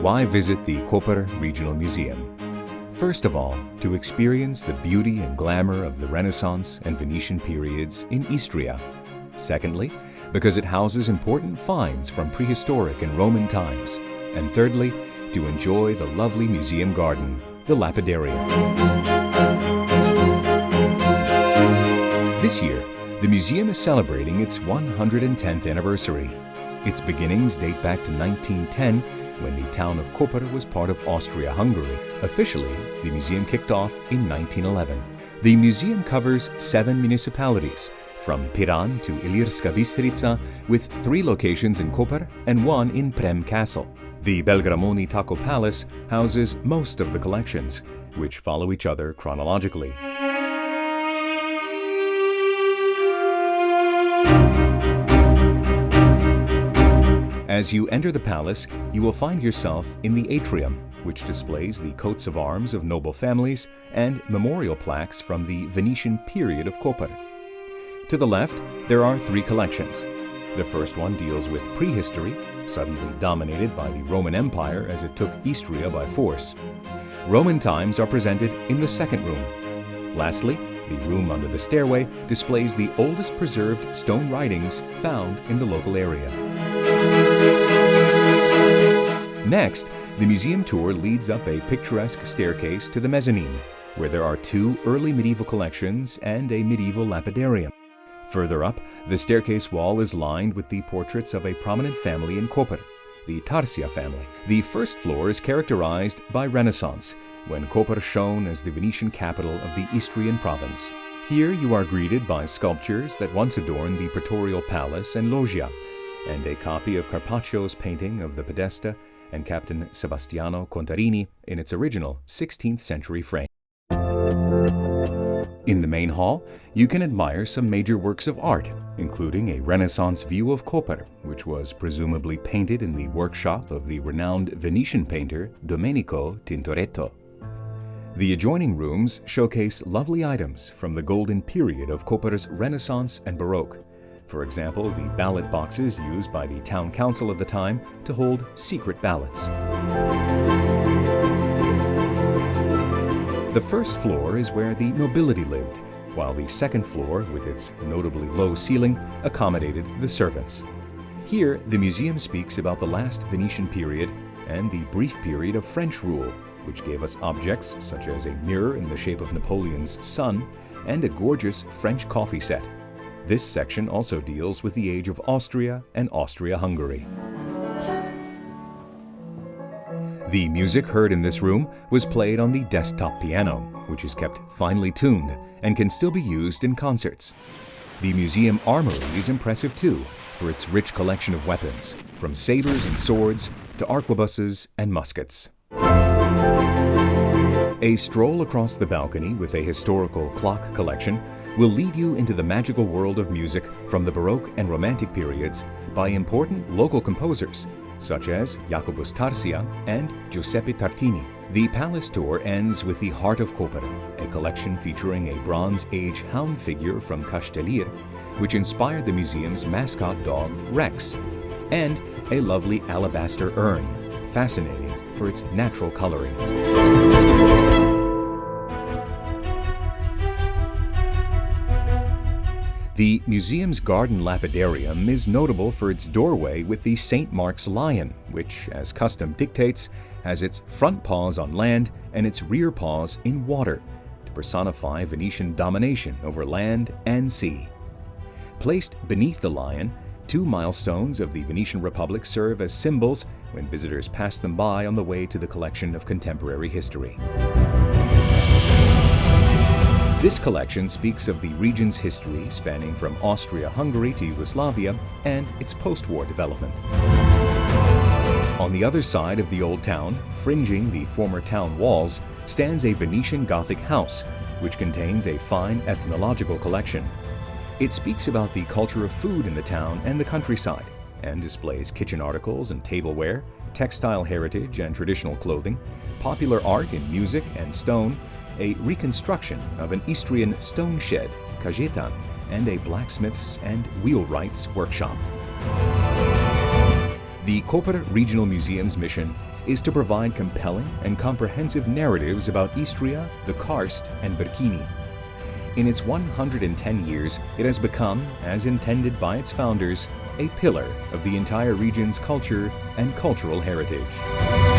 Why visit the Koper Regional Museum? First of all, to experience the beauty and glamour of the Renaissance and Venetian periods in Istria. Secondly, because it houses important finds from prehistoric and Roman times. And thirdly, to enjoy the lovely museum garden, the Lapidarium. This year, the museum is celebrating its 110th anniversary. Its beginnings date back to 1910, when the town of Koper was part of Austria-Hungary. Officially, the museum kicked off in 1911. The museum covers 7 municipalities, from Piran to Ilirska Bistrica, with 3 locations in Koper and 1 in Prem Castle. The Belgramoni Taco Palace houses most of the collections, which follow each other chronologically. As you enter the palace, you will find yourself in the atrium, which displays the coats of arms of noble families and memorial plaques from the Venetian period of Koper. To the left, there are 3 collections. The first one deals with prehistory, suddenly dominated by the Roman Empire as it took Istria by force. Roman times are presented in the second room. Lastly, the room under the stairway displays the oldest preserved stone writings found in the local area. Next, the museum tour leads up a picturesque staircase to the mezzanine, where there are 2 early medieval collections and a medieval lapidarium. Further up, the staircase wall is lined with the portraits of a prominent family in Koper, the Tarsia family. The first floor is characterized by Renaissance, when Koper shone as the Venetian capital of the Istrian province. Here you are greeted by sculptures that once adorned the Praetorial Palace and Loggia, and a copy of Carpaccio's painting of the Podesta and Captain Sebastiano Contarini in its original 16th century frame. In the main hall, you can admire some major works of art, including a Renaissance view of Koper, which was presumably painted in the workshop of the renowned Venetian painter Domenico Tintoretto. The adjoining rooms showcase lovely items from the golden period of Koper's Renaissance and Baroque. For example, the ballot boxes used by the town council of the time to hold secret ballots. The first floor is where the nobility lived, while the second floor, with its notably low ceiling, accommodated the servants. Here, the museum speaks about the last Venetian period and the brief period of French rule, which gave us objects such as a mirror in the shape of Napoleon's sun and a gorgeous French coffee set. This section also deals with the age of Austria and Austria-Hungary. The music heard in this room was played on the desktop piano, which is kept finely tuned and can still be used in concerts. The museum armory is impressive too, for its rich collection of weapons, from sabers and swords to arquebuses and muskets. A stroll across the balcony with a historical clock collection will lead you into the magical world of music from the Baroque and Romantic periods by important local composers, such as Jacobus Tarsia and Giuseppe Tartini. The palace tour ends with the Heart of Koper, a collection featuring a Bronze Age hound figure from Castellir, which inspired the museum's mascot dog Rex, and a lovely alabaster urn, fascinating for its natural coloring. The museum's garden lapidarium is notable for its doorway with the St. Mark's lion, which, as custom dictates, has its front paws on land and its rear paws in water, to personify Venetian domination over land and sea. Placed beneath the lion, 2 milestones of the Venetian Republic serve as symbols when visitors pass them by on the way to the collection of contemporary history. This collection speaks of the region's history spanning from Austria-Hungary to Yugoslavia and its post-war development. On the other side of the old town, fringing the former town walls, stands a Venetian Gothic house, which contains a fine ethnological collection. It speaks about the culture of food in the town and the countryside, and displays kitchen articles and tableware, textile heritage and traditional clothing, popular art in music and stone, a reconstruction of an Istrian stone shed, Kajetan, and a blacksmith's and wheelwright's workshop. The Koper Regional Museum's mission is to provide compelling and comprehensive narratives about Istria, the Karst, and Brkini. In its 110 years, it has become, as intended by its founders, a pillar of the entire region's culture and cultural heritage.